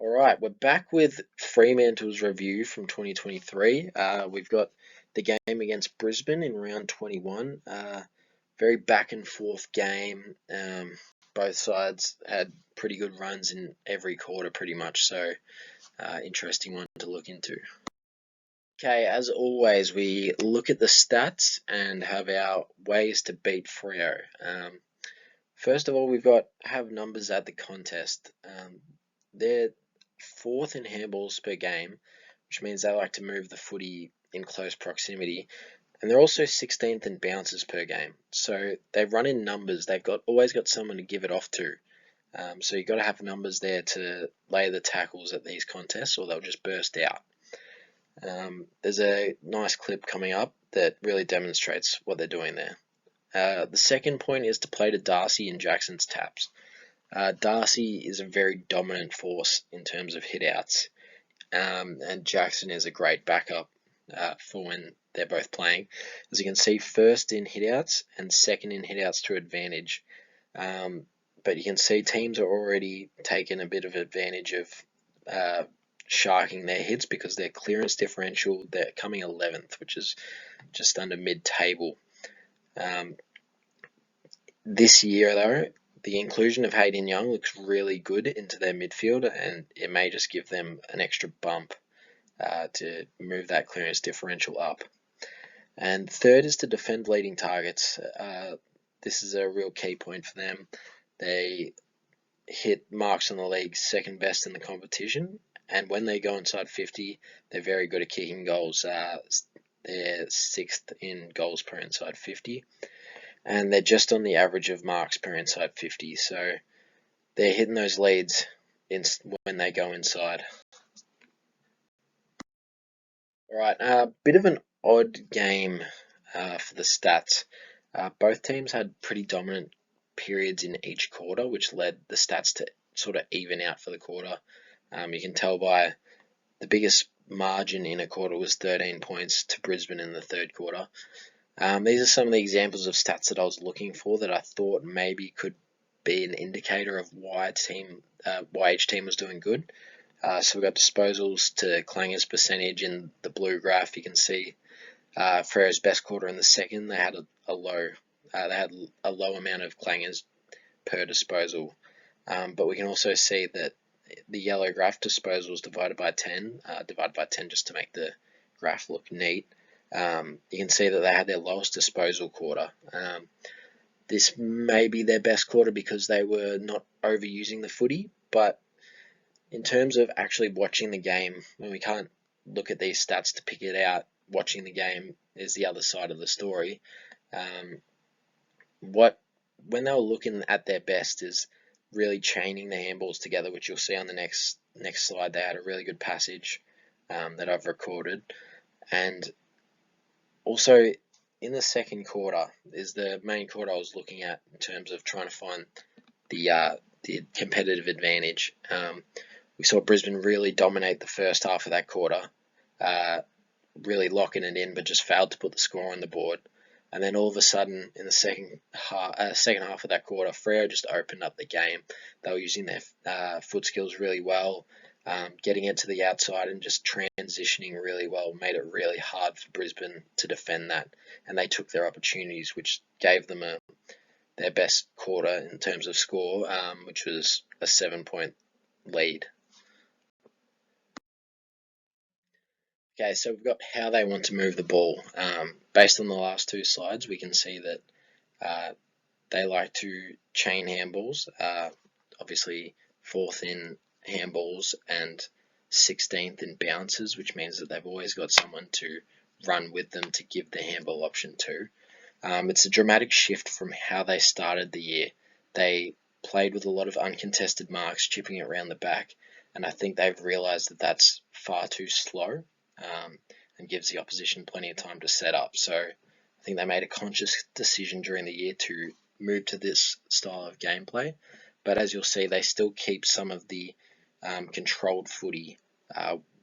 All right, we're back with Fremantle's review from 2023. We've got the game against Brisbane in round 21. Very back and forth game. Both sides had pretty good runs in every quarter, pretty much. So, interesting one to look into. Okay, as always, we look at the stats and have our ways to beat Freo. First of all, we've got have numbers at the contest. They're fourth in handballs per game, which means they like to move the footy in close proximity. And they're also 16th in bounces per game. So they run in numbers. They've always got someone to give it off to. So you've got to have numbers there to lay the tackles at these contests, or they'll just burst out. There's a nice clip coming up that really demonstrates what they're doing there. The second point is to play to Darcy and Jackson's taps. Darcy is a very dominant force in terms of hitouts, and Jackson is a great backup for when they're both playing. As you can see, first in hitouts and second in hitouts to advantage. But you can see teams are already taking a bit of advantage of sharking their hits because their clearance differential, they're coming 11th, which is just under mid-table. This year, though, the inclusion of Hayden Young looks really good into their midfield, and it may just give them an extra bump to move that clearance differential up. And third is to defend leading targets. This is a real key point for them. They hit marks on the league second best in the competition, and when they go inside 50, they're very good at kicking goals. They're sixth in goals per inside 50. And they're just on the average of marks per inside 50, so they're hitting those leads when they go inside. Alright, a bit of an odd game for the stats. Both teams had pretty dominant periods in each quarter, which led the stats to sort of even out for the quarter. You can tell by the biggest margin in a quarter was 13 points to Brisbane in the third quarter. These are some of the examples of stats that I was looking for that I thought maybe could be an indicator of why each team was doing good. So we've got disposals to clangers percentage in the blue graph. You can see Freo's best quarter in the second. They had a low amount of clangers per disposal. But we can also see that the yellow graph, disposals divided by 10 just to make the graph look neat. You can see that they had their lowest disposal quarter. This may be their best quarter because they were not overusing the footy, but in terms of actually watching the game, when we can't look at these stats to pick it out, watching the game is the other side of the story. When they were looking at their best is really chaining the handballs together, which you'll see on the next slide. They had a really good passage that I've recorded, and also, in the second quarter is the main quarter I was looking at in terms of trying to find the competitive advantage. We saw Brisbane really dominate the first half of that quarter, really locking it in, but just failed to put the score on the board. And then all of a sudden, in the second half of that quarter, Freo just opened up the game. They were using their foot skills really well. Getting it to the outside and just transitioning really well made it really hard for Brisbane to defend that, and they took their opportunities, which gave them their best quarter in terms of score, which was a 7-point lead. Okay, so we've got how they want to move the ball. Based on the last two slides, we can see that they like to chain handballs, obviously fourth in handballs and 16th in bounces, which means that they've always got someone to run with them to give the handball option to. It's a dramatic shift from how they started the year. They played with a lot of uncontested marks, chipping it around the back, and I think they've realised that that's far too slow and gives the opposition plenty of time to set up. So I think they made a conscious decision during the year to move to this style of gameplay. But as you'll see, they still keep some of the controlled footy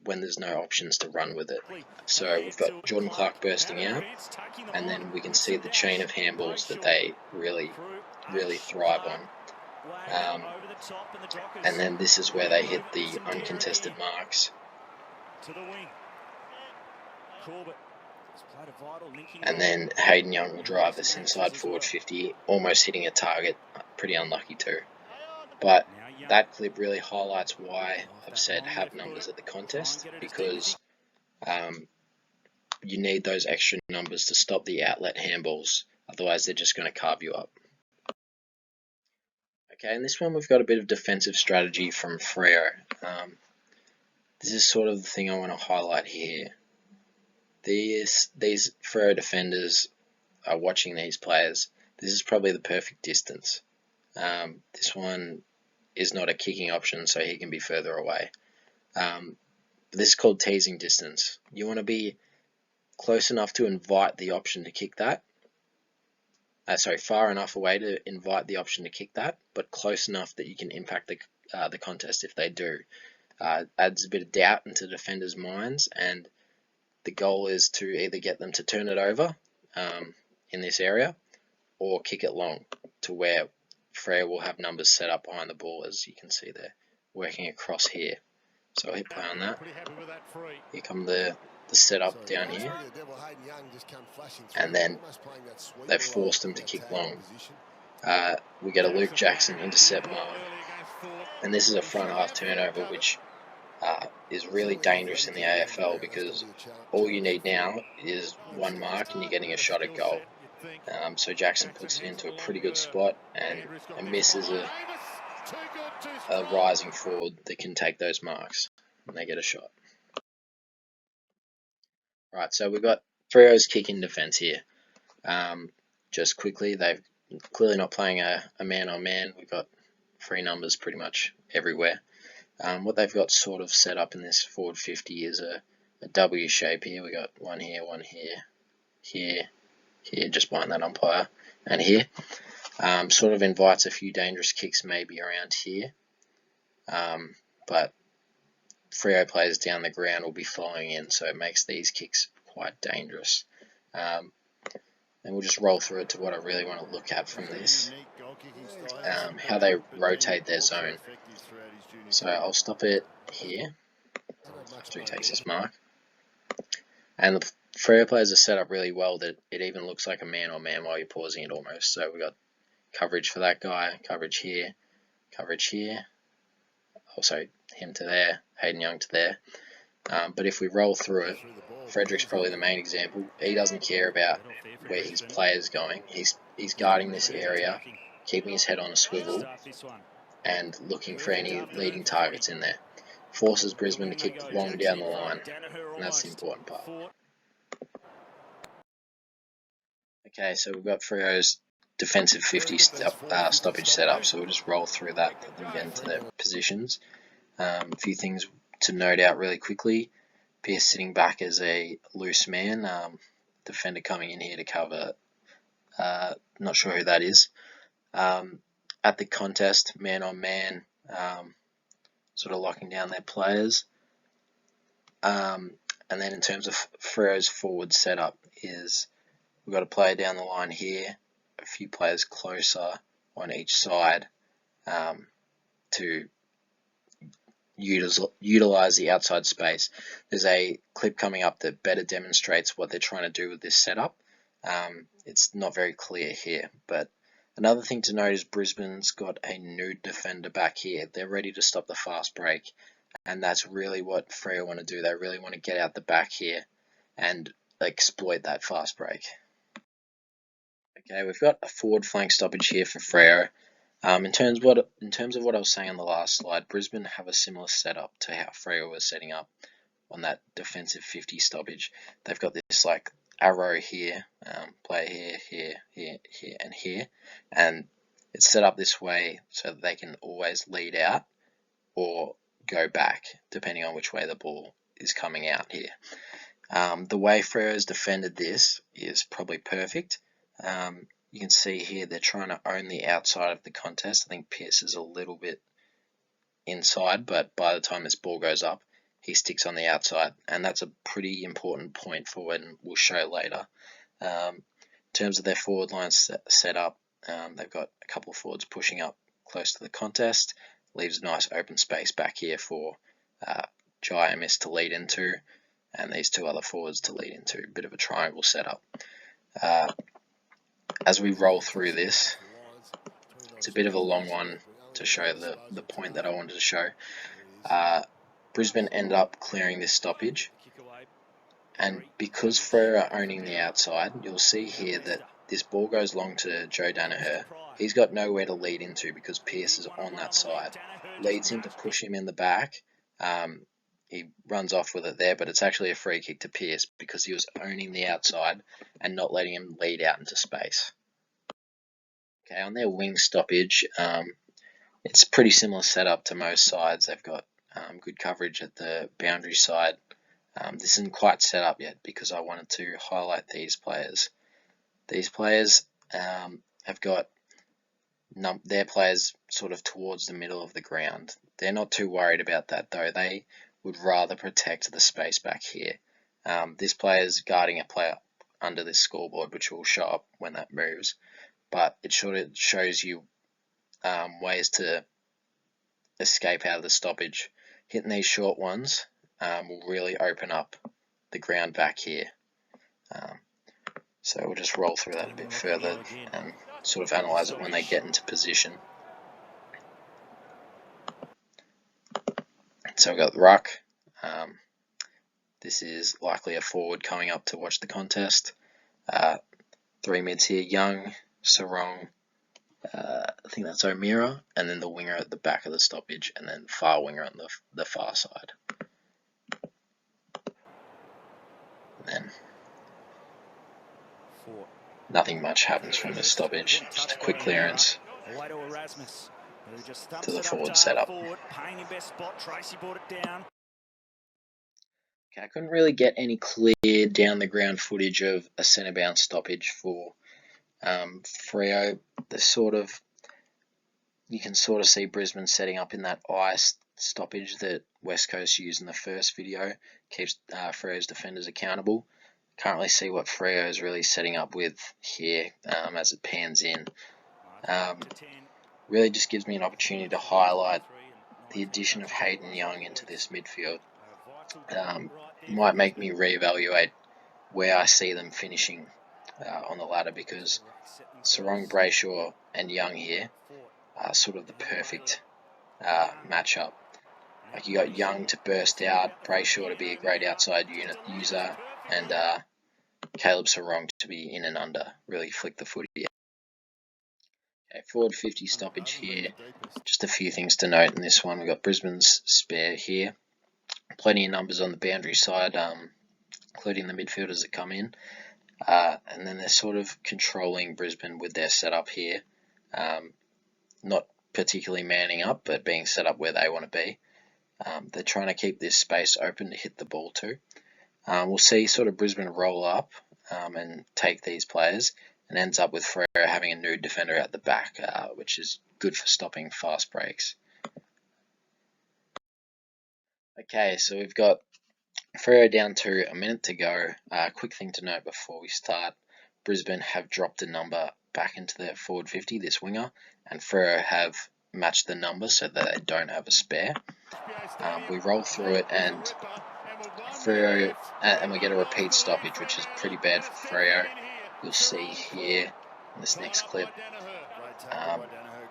when there's no options to run with it. So we've got Jordan Clark bursting out, and then we can see the chain of handballs that they really thrive on. And then this is where they hit the uncontested marks. And then Hayden Young will drive this inside forward 50, almost hitting a target. Pretty unlucky too. But that clip really highlights why I've said have numbers at the contest, because you need those extra numbers to stop the outlet handballs. Otherwise, they're just going to carve you up. Okay, in this one we've got a bit of defensive strategy from Freo. This is sort of the thing I want to highlight here. These Freo defenders are watching these players. This is probably the perfect distance. This one is not a kicking option, so he can be further away. This is called teasing distance. You want to be close enough to invite the option to kick that. Far enough away to invite the option to kick that, but close enough that you can impact the contest if they do. Adds a bit of doubt into defenders' minds, and the goal is to either get them to turn it over in this area or kick it long to where Freo will have numbers set up behind the ball, as you can see there, working across here. So I'll hit play on that. Here come the setup down here, and then they've forced them to kick long. We get a Luke Jackson intercept mark, and this is a front half turnover, which is really dangerous in the AFL, because all you need now is one mark and you're getting a shot at goal. So Jackson puts it into a pretty good spot and misses a rising forward that can take those marks, and they get a shot. Right, so we've got Freo's kick in defence here. Just quickly, they've clearly not playing a man-on-man. We've got free numbers pretty much everywhere. What they've got sort of set up in this forward 50 is a W shape here. We got one here, here, just behind that umpire, and here. Sort of invites a few dangerous kicks maybe around here. But Freo players down the ground will be following in, so it makes these kicks quite dangerous. And we'll just roll through it to what I really want to look at from this. How they rotate their zone. So I'll stop it here after he takes his mark. And the Freo players are set up really well that it even looks like a man-on-man while you're pausing it almost. So we've got coverage for that guy, coverage here. Also him to there, Hayden Young to there. But if we roll through it, Frederick's probably the main example. He doesn't care about where his player's going. He's guarding this area, keeping his head on a swivel, and looking for any leading targets in there. Forces Brisbane to kick long down the line, and that's the important part. Okay, so we've got Freo's defensive 50 stoppage setup, so we'll just roll through that, let them get into their positions. A few things to note out really quickly. Pearce sitting back as a loose man, defender coming in here to cover, not sure who that is. At the contest, man on man, sort of locking down their players. And then in terms of Freo's forward setup, is we've got a player down the line here, a few players closer on each side to utilize the outside space. There's a clip coming up that better demonstrates what they're trying to do with this setup. It's not very clear here, but another thing to note is Brisbane's got a nude defender back here. They're ready to stop the fast break, and that's really what Freo want to do. They really want to get out the back here and exploit that fast break. Okay, we've got a forward flank stoppage here for Freo. In terms of what I was saying on the last slide, Brisbane have a similar setup to how Freo was setting up on that defensive 50 stoppage. They've got this like arrow here, player here, and here, and it's set up this way so that they can always lead out or go back depending on which way the ball is coming out here. The way Freo's defended this is probably perfect. You can see here they're trying to own the outside of the contest. I think Pearce is a little bit inside, but by the time this ball goes up, he sticks on the outside, and that's a pretty important point for when we'll show later. In terms of their forward line set up, they've got a couple of forwards pushing up close to the contest, leaves a nice open space back here for Jai Amiss to lead into, and these two other forwards to lead into. Bit of a triangle setup. As we roll through this, it's a bit of a long one to show the point that I wanted to show. Brisbane end up clearing this stoppage, and because Freo are owning the outside, you'll see here that this ball goes long to Joe Danaher. He's got nowhere to lead into because Pearce is on that side. Leads him to push him in the back. He runs off with it there, but it's actually a free kick to Pearce because he was owning the outside and not letting him lead out into space. Okay, on their wing stoppage, it's a pretty similar setup to most sides. They've got good coverage at the boundary side. This isn't quite set up yet because I wanted to highlight these players. These players have got their players sort of towards the middle of the ground. They're not too worried about that though. They would rather protect the space back here. This player is guarding a player under this scoreboard, which will show up when that moves. But it sort of shows you ways to escape out of the stoppage. Hitting these short ones will really open up the ground back here. So we'll just roll through that a bit further and sort of analyse it when they get into position. So we've got the ruck. This is likely a forward coming up to watch the contest. Three mids here, Young, Sarong, I think that's O'Meara, and then the winger at the back of the stoppage, and then far winger on the far side. And then nothing much happens from this stoppage, just a quick clearance to the forward setup. Okay, I couldn't really get any clear down the ground footage of a centre bounce stoppage for Freo. You can sort of see Brisbane setting up in that ice stoppage that West Coast used in the first video. Keeps Freo's defenders accountable. Can't really see what Freo is really setting up with here as it pans in. Really just gives me an opportunity to highlight the addition of Hayden Young into this midfield. Might make me reevaluate where I see them finishing on the ladder, because Sarong, Brayshaw and Young here are sort of the perfect matchup. Like, you got Young to burst out, Brayshaw to be a great outside user, and Caleb Sarong to be in and under, really flick the footy. Okay, forward 50 stoppage here. Just a few things to note in this one. We've got Brisbane's spare here. Plenty of numbers on the boundary side, including the midfielders that come in. And then they're sort of controlling Brisbane with their setup here. Not particularly manning up, but being set up where they want to be. They're trying to keep this space open to hit the ball to. We'll see sort of Brisbane roll up and take these players, and ends up with Freo having a nude defender at the back, which is good for stopping fast breaks. Okay, so we've got Freo down to a minute to go. Quick thing to note before we start, Brisbane have dropped a number back into their forward 50, this winger, and Freo have matched the number so that they don't have a spare. We roll through it, and Freo, and we get a repeat stoppage, which is pretty bad for Freo. You'll see here in this next clip.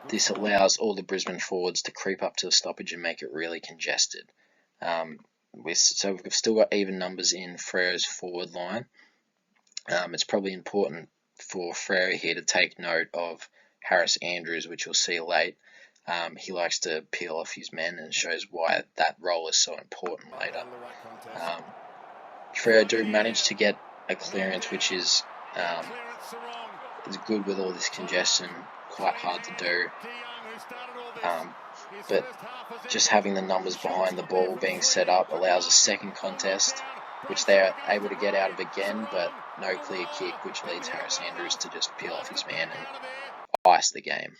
This allows all the Brisbane forwards to creep up to the stoppage and make it really congested. So we've still got even numbers in Freo's forward line. It's probably important for Freo here to take note of Harris Andrews, which you'll see late. He likes to peel off his men, and shows why that role is so important later. Freo do manage to get a clearance, which is good with all this congestion, quite hard to do. But just having the numbers behind the ball being set up allows a second contest, which they are able to get out of again, but no clear kick, which leads Harris Andrews to just peel off his man and ice the game.